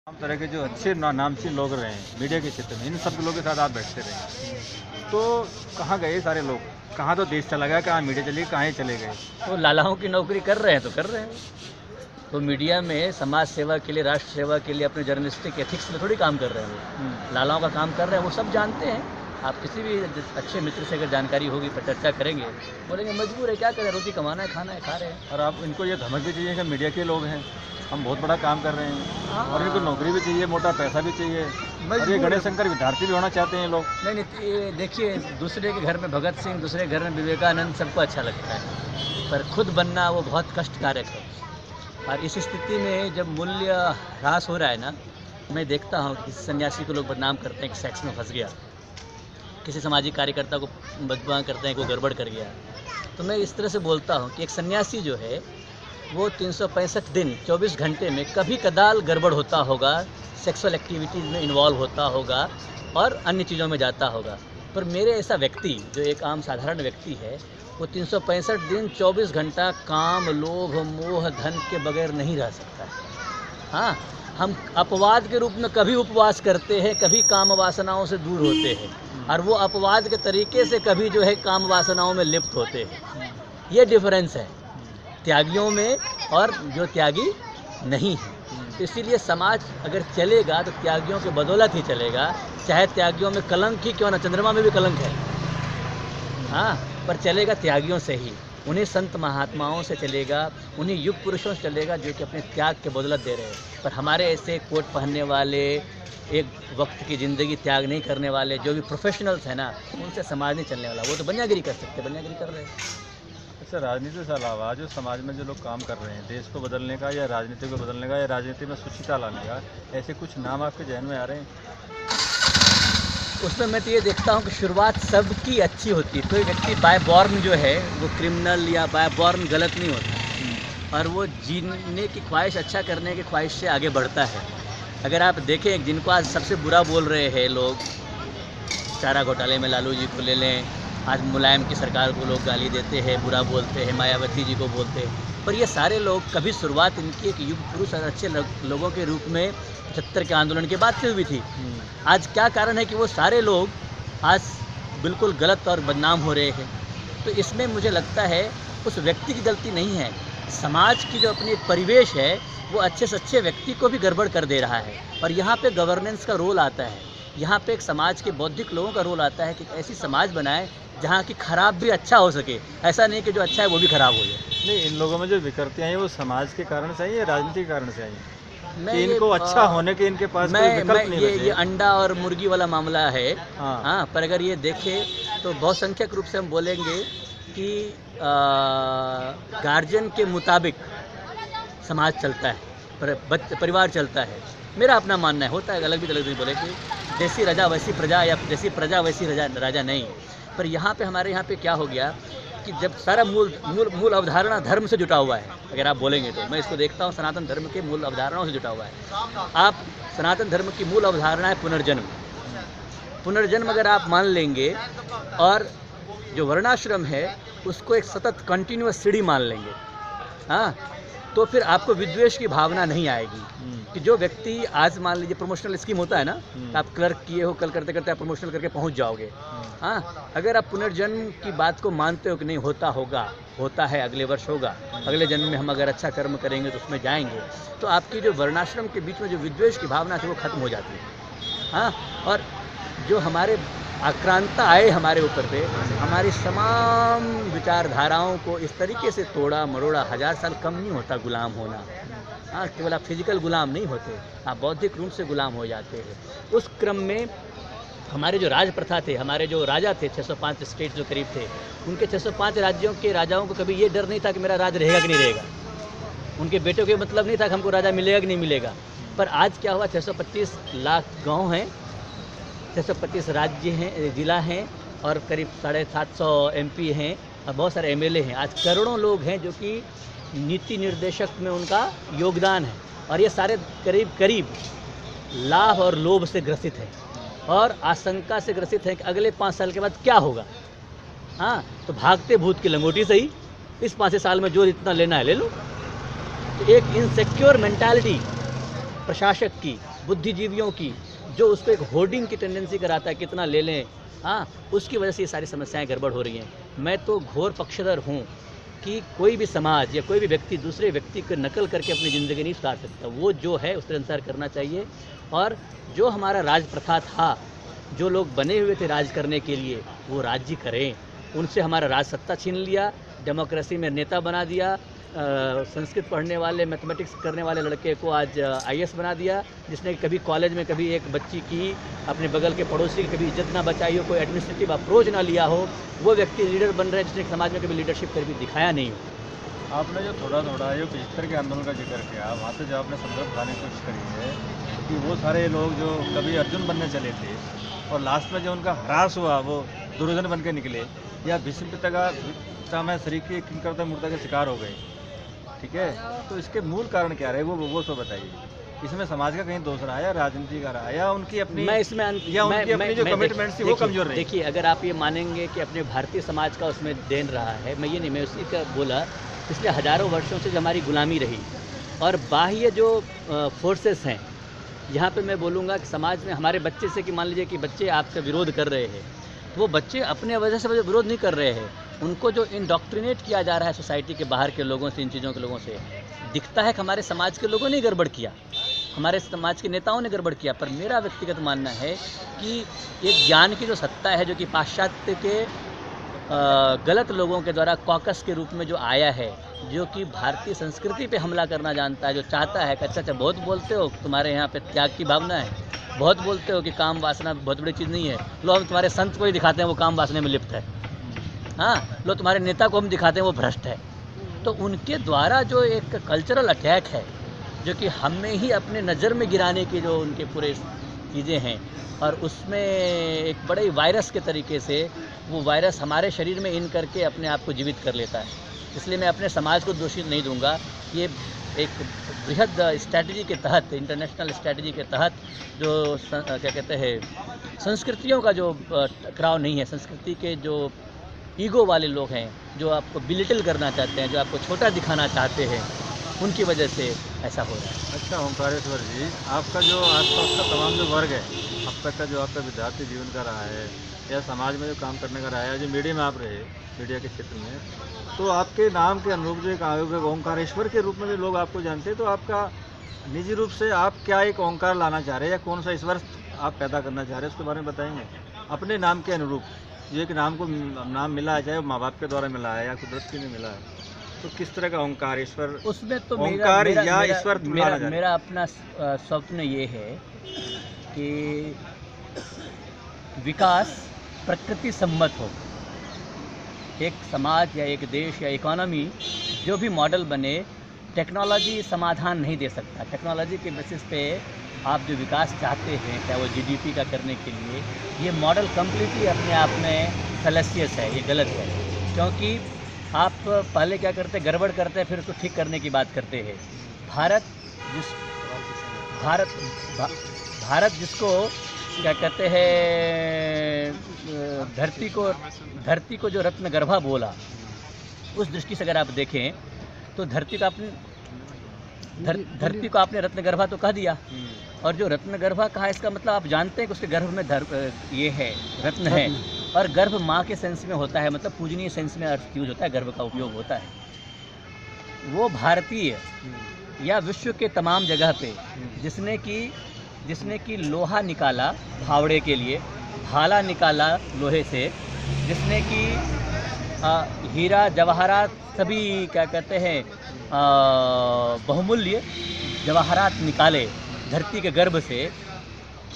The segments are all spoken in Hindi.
तमाम तरह के जो अच्छे नामचीन लोग रहे हैं मीडिया के क्षेत्र में, इन सब लोगों के साथ आप बैठते रहे, तो कहाँ गए सारे लोग? कहाँ तो देश चला गया, कहाँ मीडिया चली गई, कहाँ ही चले गए? वो लालाओं की नौकरी कर रहे हैं तो कर रहे हैं। तो मीडिया में समाज सेवा के लिए, राष्ट्र सेवा के लिए, अपने जर्नलिस्टिक एथिक्स में थोड़ी काम कर रहे हैं वो। लालाओं का काम कर रहे हैं, वो सब जानते हैं। आप किसी भी अच्छे मित्र से अगर जानकारी होगी पर चर्चा करेंगे, बोलेंगे मजबूर है, क्या करें, रोटी कमाना है, खाना है, खा रहे हैं। और आप इनको ये धमक भी चाहिए कि मीडिया के लोग हैं, हम बहुत बड़ा काम कर रहे हैं, और इनको नौकरी भी चाहिए, मोटा पैसा भी चाहिए, और ये गणेश शंकर विद्यार्थी भी होना चाहते हैं लोग। नहीं, ये देखिए, दूसरे के घर में भगत सिंह, दूसरे के घर में विवेकानंद, सबको अच्छा लगता है, पर खुद बनना वो बहुत कष्टकारक है। और इस स्थिति में जब मूल्य ह्रास हो रहा है ना, मैं देखता हूँ कि सन्यासी को लोग बदनाम करते हैं कि सेक्स में फंस गया, किसी सामाजिक कार्यकर्ता को बदनाम करते हैं कि वो गड़बड़ कर गया। तो मैं इस तरह से बोलता हूँ कि एक सन्यासी जो है वो 365 दिन 24 घंटे में कभी कदाल गड़बड़ होता होगा, सेक्सुअल एक्टिविटीज़ में इन्वॉल्व होता होगा और अन्य चीज़ों में जाता होगा। पर मेरे ऐसा व्यक्ति जो एक आम साधारण व्यक्ति है, वो 365 दिन 24 घंटा काम, लोभ, मोह, धन के बगैर नहीं रह सकता है। हाँ, हम अपवाद के रूप में कभी उपवास करते हैं, कभी काम वासनाओं से दूर होते हैं, और वो अपवाद के तरीके से कभी जो है काम वासनाओं में लिप्त होते हैं। ये डिफरेंस है त्यागियों में और जो त्यागी नहीं है। तो इसीलिए समाज अगर चलेगा तो त्यागियों के बदौलत ही चलेगा, चाहे त्यागियों में कलंक ही क्यों ना, चंद्रमा में भी कलंक है, हाँ, पर चलेगा त्यागियों से ही। उन्हीं संत महात्माओं से चलेगा, उन्हीं युग पुरुषों से चलेगा जो कि अपने त्याग के बदौलत दे रहे हैं। पर हमारे ऐसे कोट पहनने वाले, एक वक्त की ज़िंदगी त्याग नहीं करने वाले जो भी प्रोफेशनल्स हैं ना, उनसे समाज नहीं चलने वाला। वो तो बनियागिरी कर सकते, बनियागिरी कर रहे हैं। अच्छा, राजनीति से अलावा जो समाज में जो लोग काम कर रहे हैं, देश को बदलने का या राजनीति को बदलने का या राजनीति में सुचिता लाने का, ऐसे कुछ नाम आपके जहन में आ रहे हैं? उसमें मैं तो ये देखता हूँ कि शुरुआत सबकी अच्छी होती है। कोई व्यक्ति बाय बॉर्न जो है वो क्रिमिनल या बाय बॉर्न गलत नहीं होता, और वो जीने की ख्वाहिश, अच्छा करने की ख्वाहिश से आगे बढ़ता है। अगर आप देखें, जिनको आज सबसे बुरा बोल रहे हैं लोग, चारा घोटाले में लालू जी को ले लें, आज मुलायम की सरकार को लोग गाली देते हैं, बुरा बोलते हैं, मायावती जी को बोलते हैं, पर ये सारे लोग कभी शुरुआत इनकी एक युग पुरुष और अच्छे लोगों के रूप में 75 के आंदोलन के बाद से हुई थी। आज क्या कारण है कि वो सारे लोग आज बिल्कुल गलत और बदनाम हो रहे हैं? तो इसमें मुझे लगता है उस व्यक्ति की गलती नहीं है, समाज की जो अपनी एक परिवेश है वो अच्छे से अच्छे व्यक्ति को भी गड़बड़ कर दे रहा है। और यहाँ पे गवर्नेंस का रोल आता है, यहाँ पे एक समाज के बौद्धिक लोगों का रोल आता है कि ऐसी समाज बनाए जहाँ की खराब भी अच्छा हो सके, ऐसा नहीं कि जो अच्छा है वो भी खराब हो जाए। नहीं, इन लोगों में जो विकृतियाँ हैं वो समाज के कारण से आई या राजनीति के कारण से आई? कि इनको अच्छा होने के इनके पास कोई विकल्प नहीं बचे। ये अंडा और मुर्गी वाला मामला है। हाँ, पर अगर ये देखें तो बहुसंख्यक रूप से हम बोलेंगे कि गार्जियन के मुताबिक समाज चलता है, परिवार चलता है। मेरा अपना मानना है, होता है अलग भी नहीं बोले कि जैसी राजा वैसी प्रजा या जैसी प्रजा वैसी राजा नहीं। पर यहाँ पे हमारे यहाँ पे क्या हो गया कि जब सारा मूल अवधारणा धर्म से जुटा हुआ है, अगर आप बोलेंगे तो मैं इसको देखता हूँ सनातन धर्म के मूल अवधारणाओं से जुटा हुआ है। आप सनातन धर्म की मूल अवधारणा है पुनर्जन्म। पुनर्जन्म अगर आप मान लेंगे और जो वर्णाश्रम है उसको एक सतत कंटिन्यूअस सीढ़ी मान लेंगे, हाँ, तो फिर आपको विद्वेष की भावना नहीं आएगी। कि जो व्यक्ति आज मान लीजिए प्रमोशनल स्कीम होता है ना, आप क्लर्क किए हो, कल करते करते आप प्रमोशनल करके पहुंच जाओगे। हाँ, अगर आप पुनर्जन्म की बात को मानते हो कि नहीं होता होगा, होता है, अगले वर्ष होगा, अगले जन्म में हम अगर अच्छा कर्म करेंगे तो उसमें जाएंगे, तो आपकी जो वर्णाश्रम के बीच में जो विद्वेष की भावना थी वो खत्म हो जाती है। हाँ, और जो हमारे आक्रांता आए हमारे ऊपर पे, हमारी तमाम विचारधाराओं को इस तरीके से तोड़ा मरोड़ा। 1000 साल कम नहीं होता गुलाम होना। हाँ, केवल आप फिजिकल गुलाम नहीं होते, आप बौद्धिक रूप से गुलाम हो जाते हैं। उस क्रम में हमारे जो राज प्रथा थे, हमारे जो राजा थे, 605 स्टेट जो करीब थे, उनके 605 राज्यों के राजाओं को कभी ये डर नहीं था कि मेरा राज रहेगा कि नहीं रहेगा। उनके बेटों के मतलब नहीं था कि हमको राजा मिलेगा कि नहीं मिलेगा। पर आज क्या हुआ, 625 लाख गाँव हैं, 625 राज्य हैं, जिला हैं, और करीब 750 MP हैं, और बहुत सारे MLA हैं। आज करोड़ों लोग हैं जो कि नीति निर्देशक में उनका योगदान है, और ये सारे करीब लाभ और लोभ से ग्रसित हैं और आशंका से ग्रसित हैं कि अगले 5 साल के बाद क्या होगा। हाँ, तो भागते भूत की लंगोटी सही, इस 5 साल में जो इतना लेना है ले लो। तो एक इनसिक्योर मेंटालिटी प्रशासक की, बुद्धिजीवियों की, जो उसको एक होर्डिंग की टेंडेंसी कराता है, कितना ले लें, हाँ, उसकी वजह से ये सारी समस्याएं गड़बड़ हो रही हैं। मैं तो घोर पक्षधर हूँ कि कोई भी समाज या कोई भी व्यक्ति दूसरे व्यक्ति को नकल करके अपनी ज़िंदगी नहीं सुधार सकता। वो जो है उसके अनुसार करना चाहिए। और जो हमारा राज प्रथा था, जो लोग बने हुए थे राज करने के लिए, वो राज्य करें। उनसे हमारा राज सत्ता छीन लिया, डेमोक्रेसी में नेता बना दिया, संस्कृत पढ़ने वाले, मैथमेटिक्स करने वाले लड़के को आज आईएएस बना दिया, जिसने कभी कॉलेज में कभी एक बच्ची की, अपने बगल के पड़ोसी की कभी इज्जत ना बचाई हो, कोई एडमिनिस्ट्रेटिव अप्रोच ना लिया हो, वो व्यक्ति लीडर बन रहे हैं जिसने समाज में कभी लीडरशिप कभी दिखाया नहीं हो। आपने जो थोड़ा जो 75 के आंदोलन का जिक्र किया, वहाँ से जो आपने संदर्भ बताने की कोशिश करी है कि वो सारे लोग जो कभी अर्जुन बनने चले थे और लास्ट में जो उनका ह्रास हुआ वो दुर्योधन बन के निकले, या भीष्म पितामह शरीर की किंकरता मूर्ता के शिकार हो गए, ठीक है। तो इसके मूल कारण क्या रहे, वो सब बताइए। इसमें समाज का कहीं दोष रहा है या राजनीति का रहा है या उनकी अपनी, मैं इसमें या उनकी अपनी जो कमिटमेंट थी वो कमजोर रही? देखिए, अगर आप ये मानेंगे कि अपने भारतीय समाज का उसमें देन रहा है, मैं ये नहीं, मैं उसी का बोला, पिछले हज़ारों वर्षों से जो हमारी गुलामी रही और बाह्य जो फोर्सेस हैं, यहाँ पे मैं बोलूँगा कि समाज में हमारे बच्चे से, कि मान लीजिए कि बच्चे आपसे विरोध कर रहे हैं, तो वो बच्चे अपने वजह से विरोध नहीं कर रहे हैं, उनको जो इंडोक्ट्रिनेट किया जा रहा है सोसाइटी के बाहर के लोगों से, इन चीज़ों के लोगों से, दिखता है कि हमारे समाज के लोगों ने गड़बड़ किया, हमारे समाज के नेताओं ने गड़बड़ किया। पर मेरा व्यक्तिगत मानना है कि एक ज्ञान की जो सत्ता है, जो कि पाश्चात्य के गलत लोगों के द्वारा कॉकस के रूप में जो आया है, जो कि भारतीय संस्कृति पे हमला करना जानता है, जो चाहता है कि अच्छा बहुत बोलते हो, तुम्हारे यहाँ पे त्याग की भावना है, बहुत बोलते हो कि काम वासना बहुत बड़ी चीज़ नहीं है, लो हम तुम्हारे संत को ही दिखाते हैं वो काम वासना में लिप्त है, हाँ, लो तुम्हारे नेता को हम दिखाते हैं वो भ्रष्ट है। तो उनके द्वारा जो एक कल्चरल अटैक है, जो कि हमें ही अपने नज़र में गिराने की जो उनके पूरे चीज़ें हैं, और उसमें एक बड़े ही वायरस के तरीके से वो वायरस हमारे शरीर में इन करके अपने आप को जीवित कर लेता है। इसलिए मैं अपने समाज को दोषी नहीं दूंगा। ये एक बृहद स्ट्रैटेजी के तहत, इंटरनेशनल स्ट्रैटेजी के तहत, जो क्या कहते हैं, संस्कृतियों का जो टकराव नहीं है, संस्कृति के जो ईगो वाले लोग हैं, जो आपको बिलिटल करना चाहते हैं, जो आपको छोटा दिखाना चाहते हैं, उनकी वजह से ऐसा हो रहा है। अच्छा ओंकारेश्वर जी, आपका जो आसपास का तमाम जो वर्ग है, अब तक का जो आपका विद्यार्थी जीवन का रहा है या समाज में जो काम करने का रहा है, जो मीडिया में आप रहे, मीडिया के क्षेत्र में, तो आपके नाम के अनुरूप जो एक आयुर्वेद ओंकारेश्वर के रूप में जो लोग आपको जानते हैं, तो आपका निजी रूप से आप क्या एक ओंकार लाना चाह रहे हैं या कौन सा ईश्वर आप पैदा करना चाह रहे हैं, उसके बारे में बताएंगे? अपने नाम के अनुरूप जो एक नाम को नाम मिला है, चाहे वो माँ बाप के द्वारा मिला है या कुदरत के लिए मिला है, तो किस तरह का ओंकारेश्वर, उसमें तो ओंकार या ईश्वर मेरा अपना स्वप्न ये है कि विकास प्रकृति सम्मत हो। एक समाज या एक देश या इकोनॉमी जो भी मॉडल बने, टेक्नोलॉजी समाधान नहीं दे सकता। टेक्नोलॉजी के बेसिस पे आप जो विकास चाहते हैं, चाहे वो जीडीपी का करने के लिए, ये मॉडल कम्प्लीटली अपने आप में फैलेसियस है, ये गलत है। क्योंकि आप पहले क्या करते हैं, गड़बड़ करते हैं, फिर उसको ठीक करने की बात करते हैं। भारत जिसको क्या कहते हैं, धरती को जो रत्नगर्भा बोला, उस दृष्टि से अगर आप देखें तो धरती को आपने रत्नगर्भा तो कह दिया, और जो रत्नगर्भा कहा, इसका मतलब आप जानते हैं कि उसके गर्भ में ये है, रत्न है, और गर्भ माँ के सेंस में होता है, मतलब पूजनीय सेंस में अर्थ यूज होता है, गर्भ का उपयोग होता है। वो भारतीय या विश्व के तमाम जगह पे जिसने कि लोहा निकाला फावड़े के लिए, भाला निकाला लोहे से, जिसने कि हीरा जवाहरात सभी क्या कहते हैं बहुमूल्य जवाहरात निकाले धरती के गर्भ से,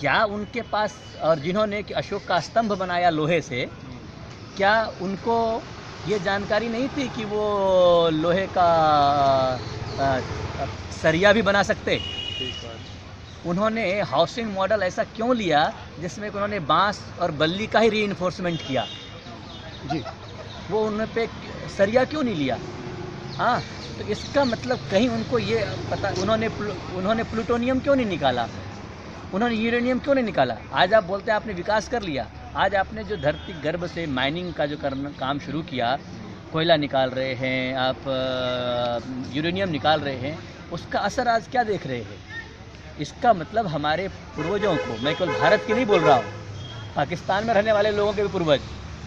क्या उनके पास, और जिन्होंने कि अशोक का स्तंभ बनाया लोहे से, क्या उनको ये जानकारी नहीं थी कि वो लोहे का सरिया भी बना सकते? उन्होंने हाउसिंग मॉडल ऐसा क्यों लिया जिसमें उन्होंने बांस और बल्ली का ही रीइंफोर्समेंट किया जी? वो उन पे सरिया क्यों नहीं लिया? हाँ, तो इसका मतलब कहीं उनको ये पता, उन्होंने प्लूटोनियम क्यों नहीं निकाला, उन्होंने यूरेनियम क्यों नहीं निकाला? आज आप बोलते हैं आपने विकास कर लिया। आज आपने जो धरती गर्भ से माइनिंग का जो काम शुरू किया, कोयला निकाल रहे हैं आप, यूरेनियम निकाल रहे हैं, उसका असर आज क्या देख रहे हैं? इसका मतलब हमारे पूर्वजों को, मैं केवल भारत की नहीं बोल रहा हूँ, पाकिस्तान में रहने वाले लोगों के भी पूर्वज,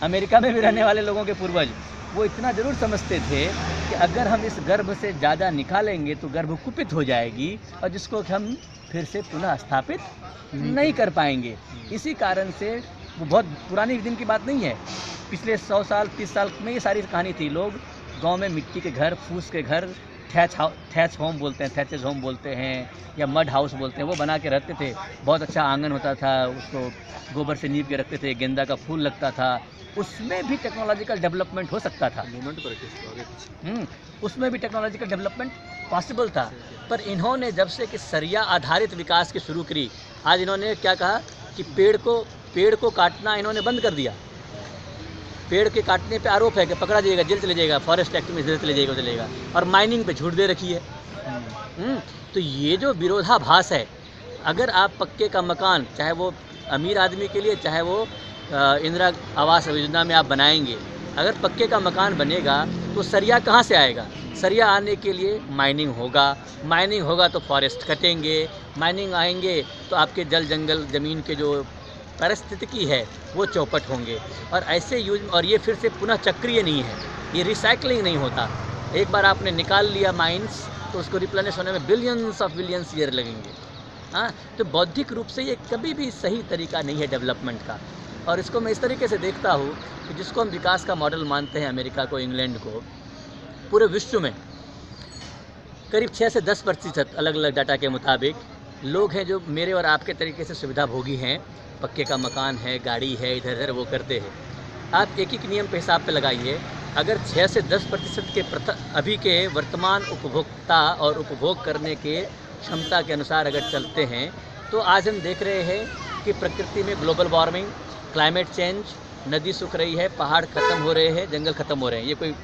अमेरिका में भी रहने वाले लोगों के पूर्वज, वो इतना ज़रूर समझते थे कि अगर हम इस गर्भ से ज़्यादा निकालेंगे तो गर्भ कुपित हो जाएगी और जिसको हम फिर से पुनः स्थापित नहीं कर पाएंगे। इसी कारण से वो बहुत पुरानी दिन की बात नहीं है, पिछले 100 साल 30 साल में ये सारी कहानी थी। लोग गांव में मिट्टी के घर, फूस के घर, थैच होम बोलते हैं, थैचेज होम बोलते हैं या मड हाउस बोलते हैं, वो बना के रहते थे। बहुत अच्छा आंगन होता था, उसको गोबर से नीप के रखते थे, गेंदा का फूल लगता था, उसमें भी टेक्नोलॉजिकल डेवलपमेंट हो सकता था। उसमें भी टेक्नोलॉजिकल डेवलपमेंट पॉसिबल था। पर इन्होंने जब से कि सरिया आधारित विकास की शुरू करी, आज इन्होंने क्या कहा कि पेड़ को काटना इन्होंने बंद कर दिया। पेड़ के काटने पे आरोप है कि पकड़ा जाएगा, जेल चले जाएगा, फॉरेस्ट एक्ट में जेल चलेगा, और माइनिंग पे छूट दे रखी है। तो ये जो विरोधाभास है, अगर आप पक्के का मकान, चाहे वो अमीर आदमी के लिए, चाहे वो इंदिरा आवास योजना में आप बनाएंगे, अगर पक्के का मकान बनेगा तो सरिया कहाँ से आएगा? सरिया आने के लिए माइनिंग होगा तो फॉरेस्ट कटेंगे, माइनिंग आएंगे तो आपके जल जंगल ज़मीन के जो पारिस्थितिकी है वो चौपट होंगे, और ऐसे यूज, और ये फिर से पुनः चक्रीय नहीं है, ये रिसाइकलिंग नहीं होता। एक बार आपने निकाल लिया माइंस तो उसको रिप्लेनिश होने में बिलियंस ईयर लगेंगे। हाँ, तो बौद्धिक रूप से ये कभी भी सही तरीका नहीं है डेवलपमेंट का। और इसको मैं इस तरीके से देखता हूँ कि जिसको हम विकास का मॉडल मानते हैं, अमेरिका को, इंग्लैंड को, पूरे विश्व में करीब 6 से 10% अलग अलग डाटा के मुताबिक लोग हैं जो मेरे और आपके तरीके से सुविधा भोगी हैं, पक्के का मकान है, गाड़ी है, इधर उधर वो करते हैं। आप एक नियम पे हिसाब पे लगाइए, अगर 6 से 10% के अभी के वर्तमान उपभोक्ता और उपभोग करने के क्षमता के अनुसार अगर चलते हैं, तो आज हम देख रहे हैं कि प्रकृति में ग्लोबल वार्मिंग, क्लाइमेट चेंज, नदी सूख रही है, पहाड़ ख़त्म हो रहे हैं, जंगल ख़त्म हो रहे हैं। ये कोई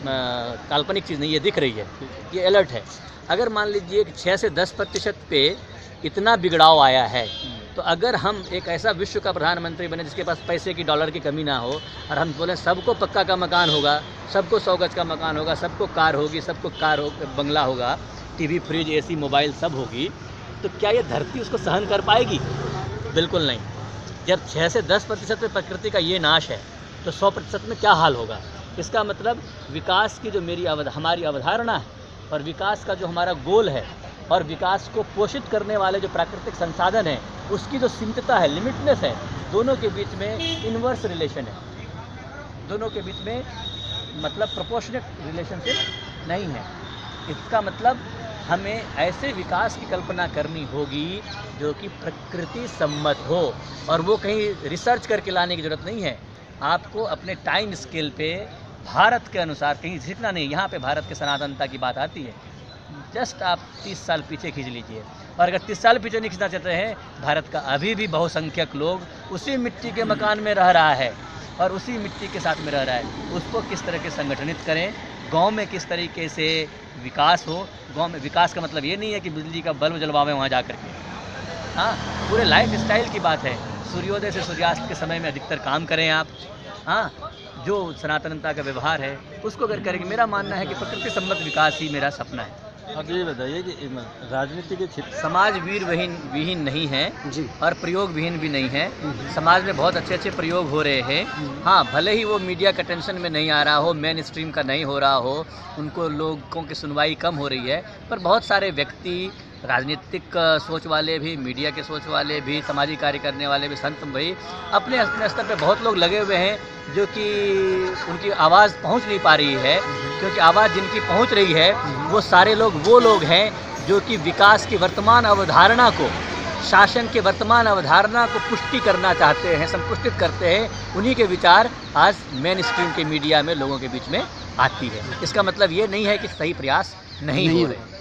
काल्पनिक चीज़ नहीं, ये दिख रही है, ये अलर्ट है। अगर मान लीजिए कि 6 से 10% पे इतना बिगड़ाव आया है, तो अगर हम एक ऐसा विश्व का प्रधानमंत्री बने जिसके पास पैसे की, डॉलर की कमी ना हो, और हम बोलें सबको पक्का का मकान होगा, सबको 100 गज का मकान होगा, सबको कार होगी, सबको बंगला होगा, टीवी, फ्रिज, एसी, मोबाइल सब होगी, तो क्या ये धरती उसको सहन कर पाएगी? बिल्कुल नहीं। जब 6 से 10% पे प्रकृति का ये नाश है, तो 100% में क्या हाल होगा? इसका मतलब विकास की जो हमारी अवधारणा है, और विकास का जो हमारा गोल है, और विकास को पोषित करने वाले जो प्राकृतिक संसाधन हैं, उसकी जो सीमितता है, लिमिटनेस है, दोनों के बीच में इन्वर्स रिलेशन है, दोनों के बीच में मतलब प्रोपोर्शनेट रिलेशनशिप नहीं है। इसका मतलब हमें ऐसे विकास की कल्पना करनी होगी जो कि प्रकृति सम्मत हो, और वो कहीं रिसर्च करके लाने की ज़रूरत नहीं है। आपको अपने टाइम स्केल पे भारत के अनुसार, कहीं झिकना नहीं, यहाँ पे भारत के सनातनता की बात आती है, जस्ट आप 30 साल पीछे खींच लीजिए। और अगर 30 साल पीछे नहीं खींचना चाहते हैं, भारत का अभी भी बहुसंख्यक लोग उसी मिट्टी के मकान में रह रहा है और उसी मिट्टी के साथ में रह रहा है। उसको किस तरह के संगठनित करें, गांव में किस तरीके से विकास हो। गांव में विकास का मतलब ये नहीं है कि बिजली का बल्ब जलवाएं वहाँ जा कर के, हाँ, पूरे लाइफ स्टाइल की बात है। सूर्योदय से सूर्यास्त के समय में अधिकतर काम करें आप, हाँ, जो सनातनता का व्यवहार है उसको अगर करेंगे। मेरा मानना है कि प्रकृति सम्मत विकास ही मेरा सपना है। अब ये बताइए कि राजनीति के क्षेत्र, समाज वीर विहीन नहीं है जी, और प्रयोग विहीन भी नहीं है। समाज में बहुत अच्छे अच्छे प्रयोग हो रहे हैं, हाँ, भले ही वो मीडिया के अटेंशन में नहीं आ रहा हो, मेन स्ट्रीम का नहीं हो रहा हो, उनको लोगों की सुनवाई कम हो रही है, पर बहुत सारे व्यक्ति, राजनीतिक सोच वाले भी, मीडिया के सोच वाले भी, सामाजिक कार्य करने वाले भी, संत भाई अपने अपने स्तर पे बहुत लोग लगे हुए हैं जो कि उनकी आवाज़ पहुंच नहीं पा रही है, क्योंकि आवाज़ जिनकी पहुंच रही है वो सारे लोग वो लोग हैं जो कि विकास की वर्तमान अवधारणा को, शासन के वर्तमान अवधारणा को पुष्टि करना चाहते हैं, संपुष्टित करते हैं। उन्हीं के विचार आज मेन स्ट्रीम के मीडिया में लोगों के बीच में आती है। इसका मतलब ये नहीं है कि सही प्रयास नहीं हो रहे।